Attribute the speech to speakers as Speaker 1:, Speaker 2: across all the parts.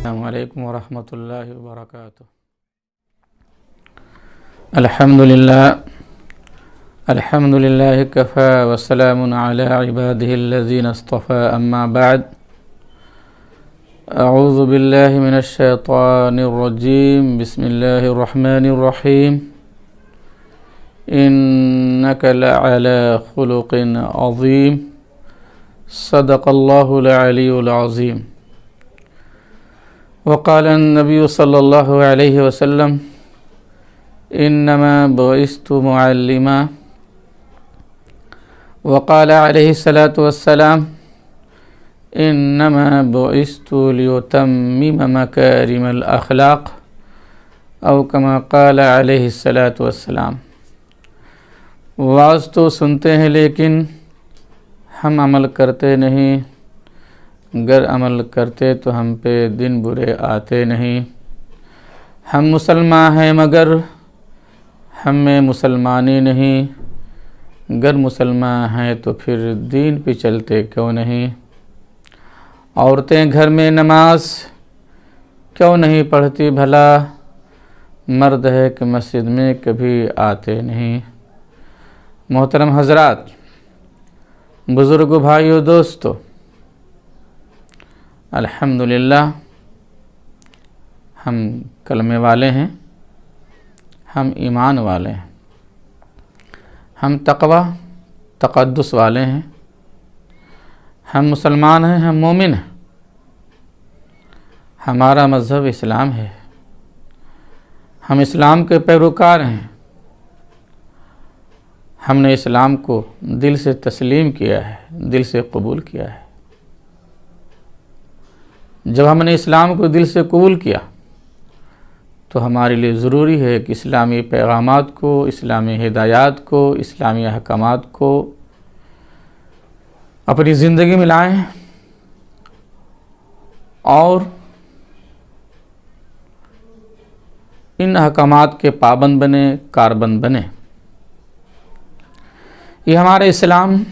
Speaker 1: السلام علیکم ورحمۃ اللہ وبرکاتہ۔ الحمد للہ کفی وسلام علی عباده الذین اصطفى، اما بعد، اعوذ باللہ من الشیطان الرجیم، بسم اللہ الرحمن الرحیم، انک لعلی خلق عظیم، صدق اللہ العلی العظیم۔ وقال النبی صلی اللہ علیہ وسلم انما بعثت معلما، وقال علیہ الصلاۃ والسلام انما بعثت لیتمم مکارم الاخلاق، او کما قال علیہ الصلاۃ والسلام۔ واعظ تو سنتے ہیں لیکن ہم عمل کرتے نہیں، گر عمل کرتے تو ہم پہ دن برے آتے نہیں۔ ہم مسلمان ہیں مگر ہم میں مسلمانی نہیں، گر مسلمان ہیں تو پھر دین پہ چلتے کیوں نہیں۔ عورتیں گھر میں نماز کیوں نہیں پڑھتی بھلا، مرد ہے کہ مسجد میں کبھی آتے نہیں۔ محترم حضرات، بزرگ بھائیو، دوستو، الحمدللہ ہم کلمے والے ہیں، ہم ایمان والے ہیں، ہم تقوی تقدس والے ہیں، ہم مسلمان ہیں، ہم مومن ہیں، ہمارا مذہب اسلام ہے، ہم اسلام کے پیروکار ہیں، ہم نے اسلام کو دل سے تسلیم کیا ہے، دل سے قبول کیا ہے۔ جب ہم نے اسلام کو دل سے قبول کیا تو ہمارے لیے ضروری ہے کہ اسلامی پیغامات کو، اسلامی ہدایات کو، اسلامی احکامات کو اپنی زندگی میں لائیں اور ان احکامات کے پابند بنے، کاربند بنے۔ یہ ہمارا اسلام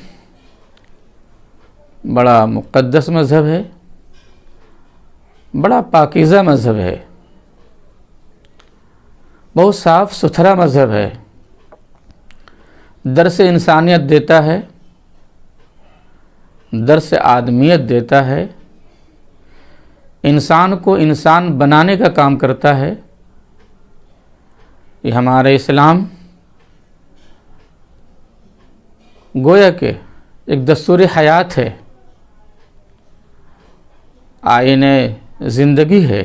Speaker 1: بڑا مقدس مذہب ہے، بڑا پاکیزہ مذہب ہے، بہت صاف ستھرا مذہب ہے، درس انسانیت دیتا ہے، درس آدمیت دیتا ہے، انسان کو انسان بنانے کا کام کرتا ہے۔ یہ ہمارا اسلام گویا کہ ایک دستور حیات ہے، آئین زندگی ہے۔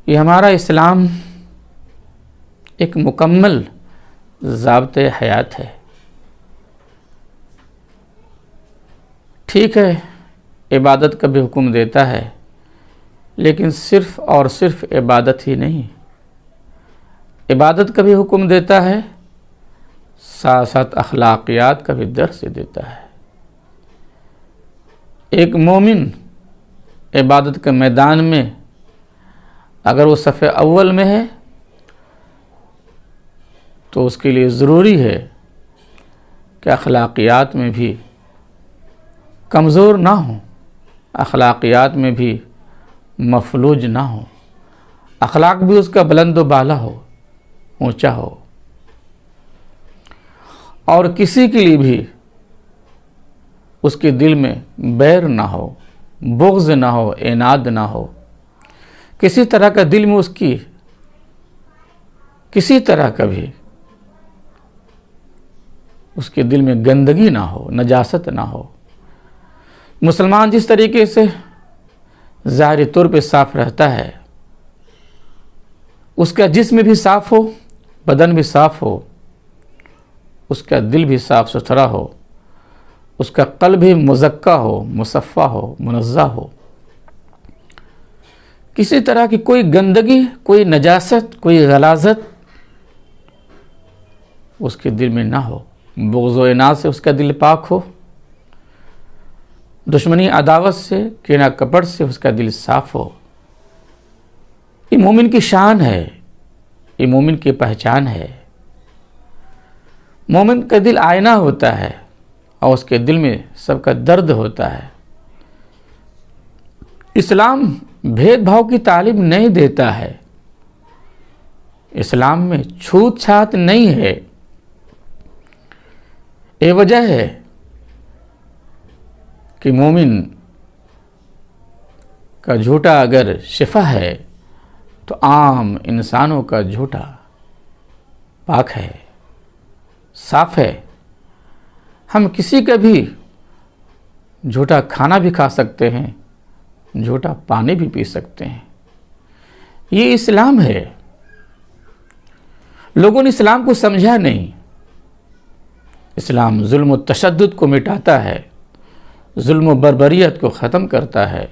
Speaker 1: یہ ہمارا اسلام ایک مکمل ضابطۂ حیات ہے۔ ٹھیک ہے، عبادت کا بھی حکم دیتا ہے، لیکن صرف اور صرف عبادت ہی نہیں، عبادت کا بھی حکم دیتا ہے، ساتھ ساتھ اخلاقیات کا بھی درس دیتا ہے۔ ایک مومن عبادت کے میدان میں اگر وہ صف اول میں ہے تو اس کے لیے ضروری ہے کہ اخلاقیات میں بھی کمزور نہ ہوں، اخلاقیات میں بھی مفلوج نہ ہوں، اخلاق بھی اس کا بلند و بالا ہو، اونچا ہو، اور کسی کے لیے بھی اس کے دل میں بیر نہ ہو، بغض نہ ہو، عناد نہ ہو، کسی طرح کا دل میں اس کی کسی طرح کا بھی اس کے دل میں گندگی نہ ہو، نجاست نہ ہو۔ مسلمان جس طریقے سے ظاہری طور پہ صاف رہتا ہے، اس کا جسم بھی صاف ہو، بدن بھی صاف ہو، اس کا دل بھی صاف ستھرا ہو، اس کا قلب بھی مزکا ہو، مصفا ہو، منزہ ہو، کسی طرح کی کوئی گندگی، کوئی نجاست، کوئی غلاظت اس کے دل میں نہ ہو، بغض و عناد سے اس کا دل پاک ہو، دشمنی عداوت سے، کینہ کپٹ سے اس کا دل صاف ہو۔ یہ مومن کی شان ہے، یہ مومن کی پہچان ہے۔ مومن کا دل آئینہ ہوتا ہے اور اس کے دل میں سب کا درد ہوتا ہے۔ اسلام بھید بھاؤ کی تعلیم نہیں دیتا ہے، اسلام میں چھوت چھات نہیں ہے۔ یہ وجہ ہے کہ مومن کا جھوٹا اگر شفا ہے تو عام انسانوں کا جھوٹا پاک ہے، صاف ہے۔ ہم کسی کا بھی جھوٹا کھانا بھی کھا سکتے ہیں، جھوٹا پانی بھی پی سکتے ہیں، یہ اسلام ہے۔ لوگوں نے اسلام کو سمجھا نہیں۔ اسلام ظلم و تشدد کو مٹاتا ہے، ظلم و بربریت کو ختم کرتا ہے،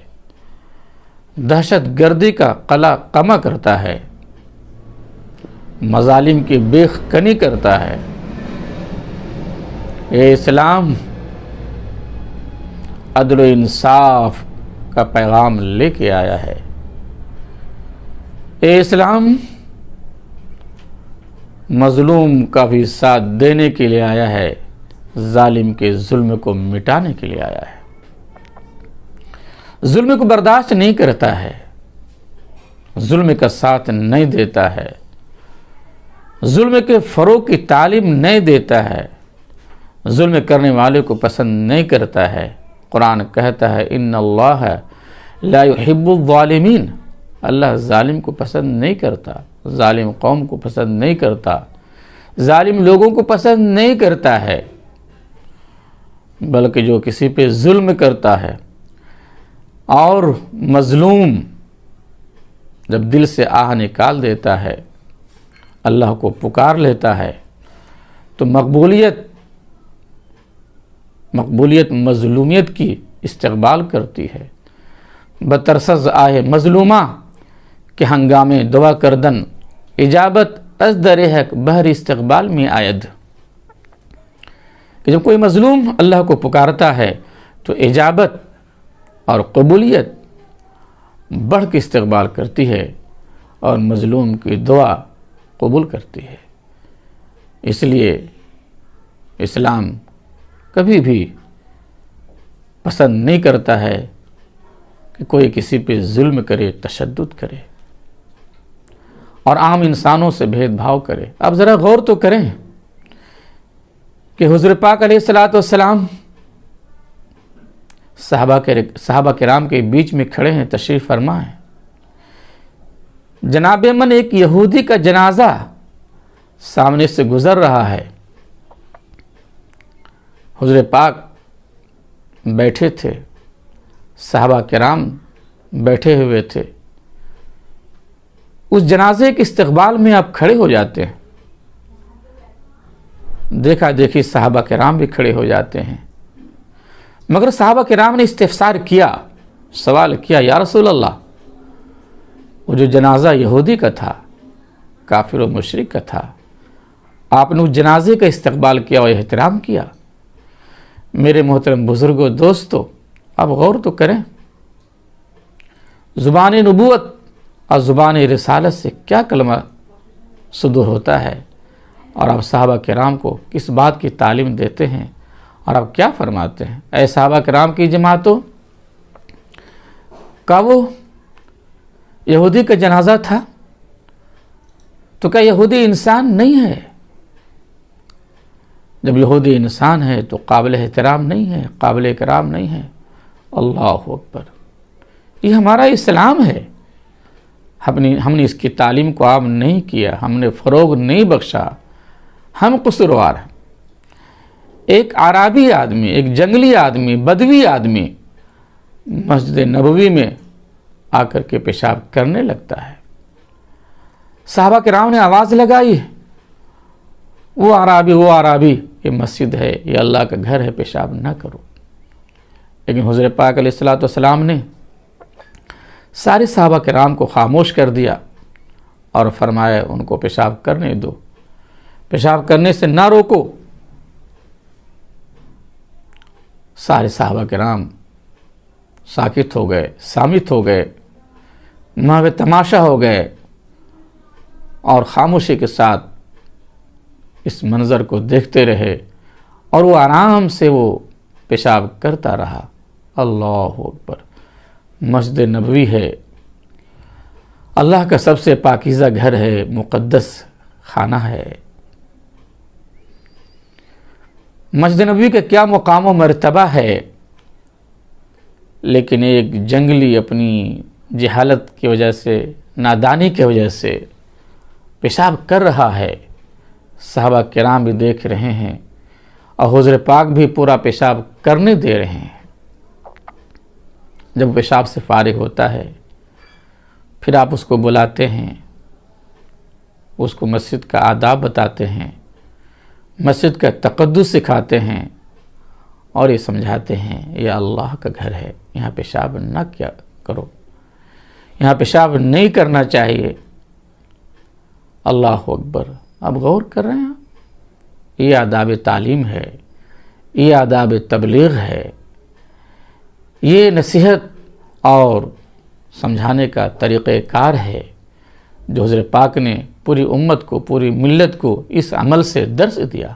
Speaker 1: دہشت گردی کا قلع قمع کرتا ہے، مظالم کی بیخ کنی کرتا ہے۔ یہ اسلام عدل و انصاف کا پیغام لے کے آیا ہے۔ یہ اسلام مظلوم کا بھی ساتھ دینے کے لیے آیا ہے، ظالم کے ظلم کو مٹانے کے لیے آیا ہے۔ ظلم کو برداشت نہیں کرتا ہے، ظلم کا ساتھ نہیں دیتا ہے، ظلم کے فروغ کی تعلیم نہیں دیتا ہے، ظلم کرنے والے کو پسند نہیں کرتا ہے۔ قرآن کہتا ہے ان اللہ لا يحب الظالمین، اللہ ظالم کو پسند نہیں کرتا، ظالم قوم کو پسند نہیں کرتا، ظالم لوگوں کو پسند نہیں کرتا ہے، بلکہ جو کسی پہ ظلم کرتا ہے اور مظلوم جب دل سے آہ نکال دیتا ہے، اللہ کو پکار لیتا ہے تو مقبولیت مظلومیت کی استقبال کرتی ہے۔ بترسز آہ مظلومہ کہ ہنگامے دعا کردن، اجابت از در حق بہر استقبال میں آید۔ کہ جب کوئی مظلوم اللہ کو پکارتا ہے تو اجابت اور قبولیت بڑھ کے استقبال کرتی ہے اور مظلوم کی دعا قبول کرتی ہے۔ اس لیے اسلام کبھی بھی پسند نہیں کرتا ہے کہ کوئی کسی پہ ظلم کرے، تشدد کرے اور عام انسانوں سے بھید بھاؤ کرے۔ اب ذرا غور تو کریں کہ حضور پاک علیہ الصلوۃ والسلام صحابہ کرام کے بیچ میں کھڑے ہیں، تشریف فرما ہیں۔ جناب من ایک یہودی کا جنازہ سامنے سے گزر رہا ہے، حضور پاک بیٹھے تھے، صحابہ کرام بیٹھے ہوئے تھے، اس جنازے کے استقبال میں آپ کھڑے ہو جاتے ہیں۔ دیکھا دیکھی صحابہ کرام بھی کھڑے ہو جاتے ہیں، مگر صحابہ کرام نے استفسار کیا، سوال کیا، یا رسول اللہ، وہ جو جنازہ یہودی کا تھا، کافر و مشرک کا تھا، آپ نے اس جنازے کا استقبال کیا اور احترام کیا۔ میرے محترم بزرگوں، دوستو، اب غور تو کریں، زبان نبوت اور زبان رسالت سے کیا کلمہ صدور ہوتا ہے، اور آپ صحابہ کرام کو کس بات کی تعلیم دیتے ہیں، اور آپ کیا فرماتے ہیں؟ اے صحابہ کرام کی جماعتوں، کا وہ یہودی کا جنازہ تھا تو کیا یہودی انسان نہیں ہے؟ جب یہودی انسان ہے تو قابل احترام نہیں ہے، قابل اکرام نہیں ہے۔ اللہ اکبر، یہ ہمارا اسلام ہے۔ ہم نے اس کی تعلیم کو عام نہیں کیا، ہم نے فروغ نہیں بخشا، ہم قصوروار ہیں۔ ایک عرابی آدمی، ایک جنگلی آدمی، بدوی آدمی مسجد نبوی میں آ کر کے پیشاب کرنے لگتا ہے، صحابہ کرام نے آواز لگائی، وہ عرابی، یہ مسجد ہے، یہ اللہ کا گھر ہے، پیشاب نہ کرو۔ لیکن حضور پاک علیہ الصلوۃ والسلام نے سارے صحابہ کرام کو خاموش کر دیا اور فرمایا ان کو پیشاب کرنے دو، پیشاب کرنے سے نہ روکو۔ سارے صحابہ کرام ساکت ہو گئے، صامت ہو گئے، محو تماشا ہو گئے اور خاموشی کے ساتھ اس منظر کو دیکھتے رہے، اور وہ آرام سے وہ پیشاب کرتا رہا۔ اللہ اکبر، مسجد نبوی ہے، اللہ کا سب سے پاکیزہ گھر ہے، مقدس خانہ ہے۔ مسجد نبوی کا کیا مقام و مرتبہ ہے، لیکن ایک جنگلی اپنی جہالت کی وجہ سے، نادانی کی وجہ سے پیشاب کر رہا ہے، صحابہ کرام بھی دیکھ رہے ہیں اور حضور پاک بھی پورا پیشاب کرنے دے رہے ہیں۔ جب پیشاب سے فارغ ہوتا ہے پھر آپ اس کو بلاتے ہیں، اس کو مسجد کا آداب بتاتے ہیں، مسجد کا تقدس سکھاتے ہیں اور یہ سمجھاتے ہیں یہ اللہ کا گھر ہے، یہاں پیشاب نہ کیا کرو، یہاں پیشاب نہیں کرنا چاہیے۔ اللہ اکبر! آپ غور کر رہے ہیں؟ یہ آداب تعلیم ہے، یہ آداب تبلیغ ہے، یہ نصیحت اور سمجھانے کا طریقہ کار ہے جو حضور پاک نے پوری امت کو، پوری ملت کو اس عمل سے درس دیا۔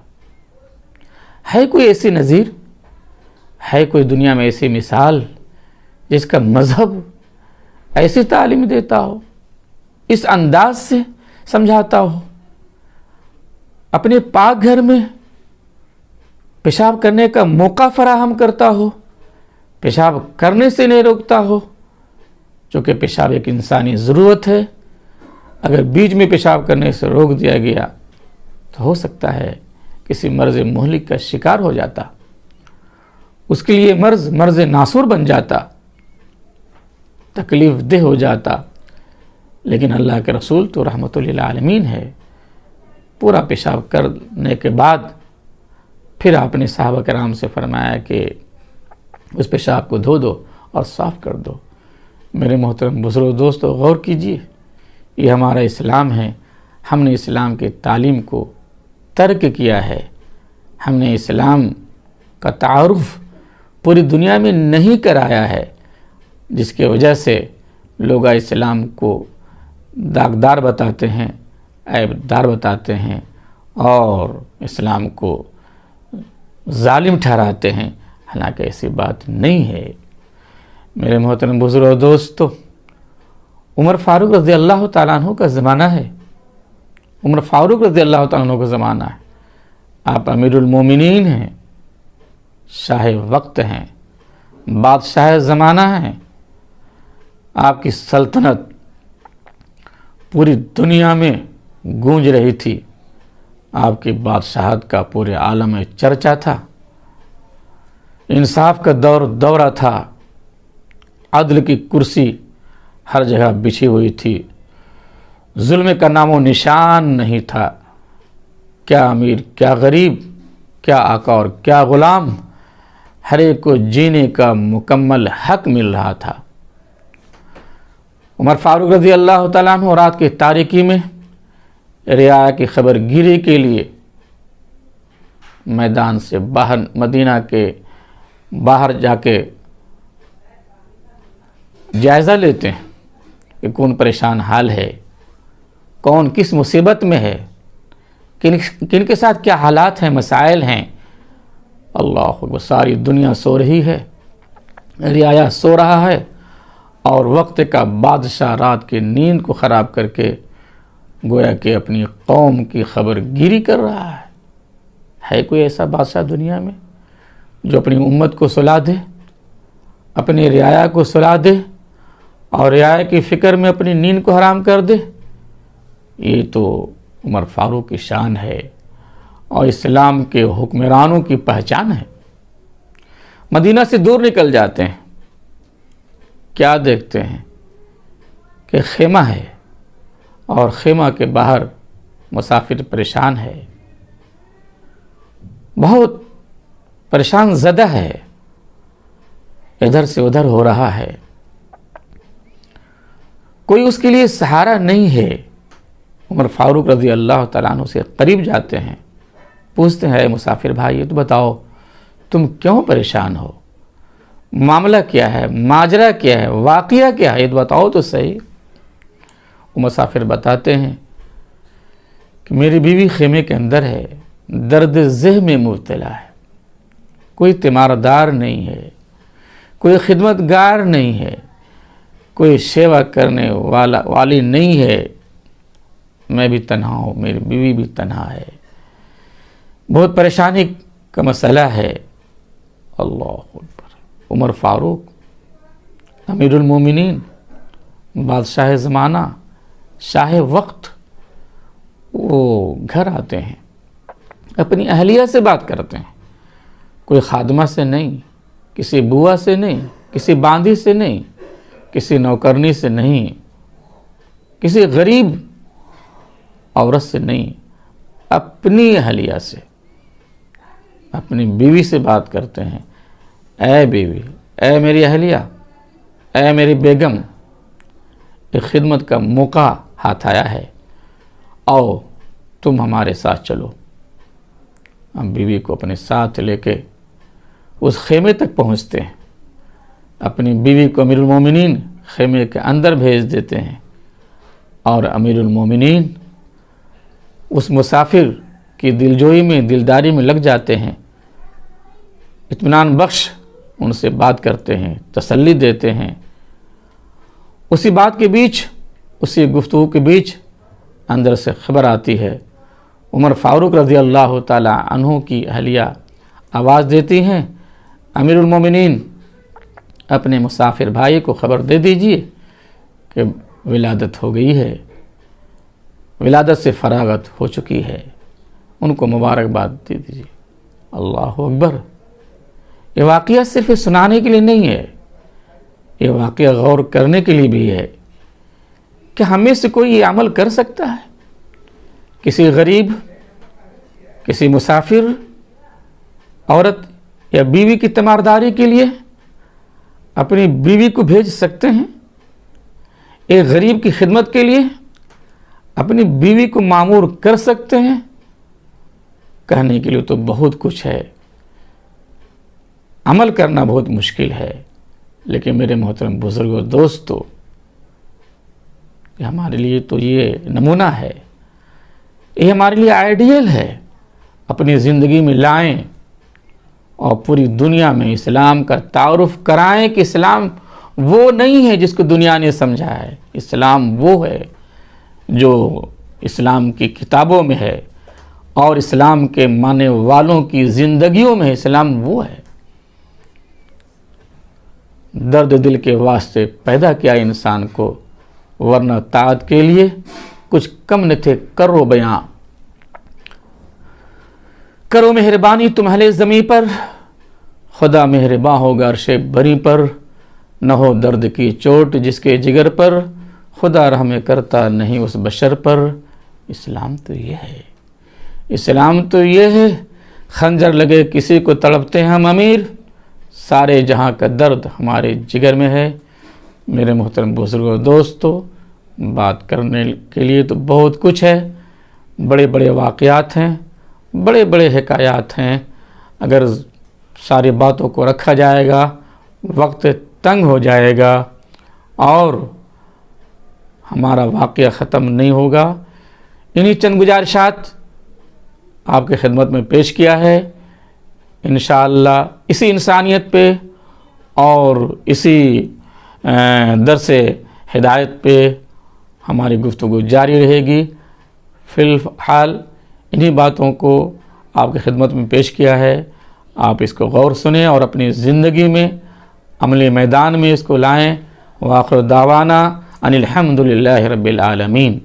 Speaker 1: ہے کوئی ایسی نظیر، ہے کوئی دنیا میں ایسی مثال جس کا مذہب ایسی تعلیم دیتا ہو، اس انداز سے سمجھاتا ہو، اپنے پاک گھر میں پیشاب کرنے کا موقع فراہم کرتا ہو، پیشاب کرنے سے نہیں روکتا ہو؟ چونکہ پیشاب ایک انسانی ضرورت ہے، اگر بیچ میں پیشاب کرنے سے روک دیا گیا تو ہو سکتا ہے کسی مرض مہلک کا شکار ہو جاتا، اس کے لیے مرض ناسور بن جاتا، تکلیف دہ ہو جاتا۔ لیکن اللہ کے رسول تو رحمت للعالمین ہے، پورا پیشاب کرنے کے بعد پھر آپ نے صحابہ کرام سے فرمایا کہ اس پیشاب کو دھو دو اور صاف کر دو۔ میرے محترم بزرگ دوستو، غور کیجئے، یہ ہمارا اسلام ہے، ہم نے اسلام کی تعلیم کو ترک کیا ہے، ہم نے اسلام کا تعارف پوری دنیا میں نہیں کرایا ہے، جس کی وجہ سے لوگ اسلام کو داغدار بتاتے ہیں، عیب دار بتاتے ہیں اور اسلام کو ظالم ٹھہراتے ہیں، حالانکہ ایسی بات نہیں ہے۔ میرے محترم بزرگ دوستو، عمر فاروق رضی اللہ تعالیٰ عنہ کا زمانہ ہے، عمر فاروق رضی اللہ تعالیٰ عنہ کا زمانہ ہے، آپ امیر المومنین ہیں، شاہ وقت ہیں، بادشاہ زمانہ ہیں، آپ کی سلطنت پوری دنیا میں گونج رہی تھی، آپ کی بادشاہت کا پورے عالم میں چرچا تھا، انصاف کا دورہ تھا، عدل کی کرسی ہر جگہ بچھی ہوئی تھی، ظلم کا نام و نشان نہیں تھا، کیا امیر کیا غریب، کیا آقا اور کیا غلام، ہر ایک کو جینے کا مکمل حق مل رہا تھا۔ عمر فاروق رضی اللہ تعالیٰ عنہ رات کی تاریکی میں رعایا کی خبر گیری کے لیے میدان سے باہر، مدینہ کے باہر جا کے جائزہ لیتے ہیں کہ کون پریشان حال ہے، کون کس مصیبت میں ہے، کن کے ساتھ کیا حالات ہیں، مسائل ہیں۔ اللہ اکبر! ساری دنیا سو رہی ہے، رعایا سو رہا ہے، اور وقت کا بادشاہ رات کی نیند کو خراب کر کے گویا کہ اپنی قوم کی خبر گیری کر رہا ہے۔ ہے کوئی ایسا بادشاہ دنیا میں جو اپنی امت کو سلا دے، اپنی رعایا کو سلا دے اور رعایا کی فکر میں اپنی نیند کو حرام کر دے؟ یہ تو عمر فاروق کی شان ہے اور اسلام کے حکمرانوں کی پہچان ہے۔ مدینہ سے دور نکل جاتے ہیں، کیا دیکھتے ہیں کہ خیمہ ہے اور خیمہ کے باہر مسافر پریشان ہے، بہت پریشان زدہ ہے، ادھر سے ادھر ہو رہا ہے، کوئی اس کے لیے سہارا نہیں ہے۔ عمر فاروق رضی اللہ تعالیٰ عنہ سے قریب جاتے ہیں، پوچھتے ہیں، اے مسافر بھائی، یہ تو بتاؤ تم کیوں پریشان ہو، معاملہ کیا ہے، ماجرا کیا ہے، واقعہ کیا ہے، یہ تو بتاؤ تو صحیح۔ وہ مسافر بتاتے ہیں کہ میری بیوی خیمے کے اندر ہے، درد ذہ میں مبتلا ہے، کوئی تیماردار نہیں ہے، کوئی خدمت گار نہیں ہے، کوئی سیوا کرنے والی نہیں ہے، میں بھی تنہا ہوں، میری بیوی بھی تنہا ہے، بہت پریشانی کا مسئلہ ہے۔ اللہ اکبر۔ عمر فاروق امیر المومنین، بادشاہ زمانہ، شاہ وقت، وہ گھر آتے ہیں، اپنی اہلیہ سے بات کرتے ہیں، کوئی خادمہ سے نہیں، کسی بوا سے نہیں، کسی باندھی سے نہیں، کسی نوکرنی سے نہیں، کسی غریب عورت سے نہیں، اپنی اہلیہ سے، اپنی بیوی سے بات کرتے ہیں۔ اے بیوی، اے میری اہلیہ، اے میری بیگم، ایک خدمت کا موقع ہاتھ آیا ہے، آؤ تم ہمارے ساتھ چلو۔ ہم بیوی کو اپنے ساتھ لے کے اس خیمے تک پہنچتے ہیں، اپنی بیوی کو امیر المومنین خیمے کے اندر بھیج دیتے ہیں، اور امیر المومنین اس مسافر کی دلجوئی میں، دلداری میں لگ جاتے ہیں، اطمینان بخش ان سے بات کرتے ہیں، تسلی دیتے ہیں۔ اسی بات کے بیچ، اسی گفتگو کے بیچ اندر سے خبر آتی ہے، عمر فاروق رضی اللہ تعالی عنہ کی اہلیہ آواز دیتی ہیں، امیر المومنین اپنے مسافر بھائی کو خبر دے دیجئے کہ ولادت ہو گئی ہے، ولادت سے فراغت ہو چکی ہے، ان کو مبارکباد دے دیجئے۔ اللہ اکبر۔ یہ واقعہ صرف سنانے کے لیے نہیں ہے، یہ واقعہ غور کرنے کے لیے بھی ہے کہ ہمیں سے کوئی یہ عمل کر سکتا ہے؟ کسی غریب، کسی مسافر عورت یا بیوی کی تیمارداری کے لیے اپنی بیوی کو بھیج سکتے ہیں؟ ایک غریب کی خدمت کے لیے اپنی بیوی کو مامور کر سکتے ہیں؟ کہنے کے لیے تو بہت کچھ ہے، عمل کرنا بہت مشکل ہے، لیکن میرے محترم بزرگوں، دوستو، ہمارے لیے تو یہ نمونہ ہے، یہ ہمارے لیے آئیڈیل ہے۔ اپنی زندگی میں لائیں اور پوری دنیا میں اسلام کا تعارف کرائیں کہ اسلام وہ نہیں ہے جس کو دنیا نے سمجھا ہے، اسلام وہ ہے جو اسلام کی کتابوں میں ہے اور اسلام کے ماننے والوں کی زندگیوں میں ہے، اسلام وہ ہے۔ درد دل کے واسطے پیدا کیا انسان کو، ورنہ طاعت کے لیے کچھ کم نہ تھے کرو بیاں۔ کرو مہربانی تم اہل زمیں پر، خدا مہرباں ہوگا عرش بری پر، نہ ہو درد کی چوٹ جس کے جگر پر، خدا رحم کرتا نہیں اس بشر پر۔ اسلام تو یہ ہے، اسلام تو یہ ہے، خنجر لگے کسی کو تڑپتے ہیں ہم امیر، سارے جہاں کا درد ہمارے جگر میں ہے۔ میرے محترم بزرگوں، دوستو، بات کرنے کے لیے تو بہت کچھ ہے، بڑے بڑے واقعات ہیں، بڑے بڑے حکایات ہیں، اگر ساری باتوں کو رکھا جائے گا وقت تنگ ہو جائے گا اور ہمارا واقعہ ختم نہیں ہوگا۔ انہی چند گزارشات آپ کی خدمت میں پیش کیا ہے، انشاءاللہ اسی انسانیت پہ اور اسی درس ہدایت پہ ہماری گفتگو جاری رہے گی۔ فی الحال انہی باتوں کو آپ کی خدمت میں پیش کیا ہے، آپ اس کو غور سنیں اور اپنی زندگی میں عملی میدان میں اس کو لائیں۔ وآخر دعوانا ان الحمد للہ رب العالمین۔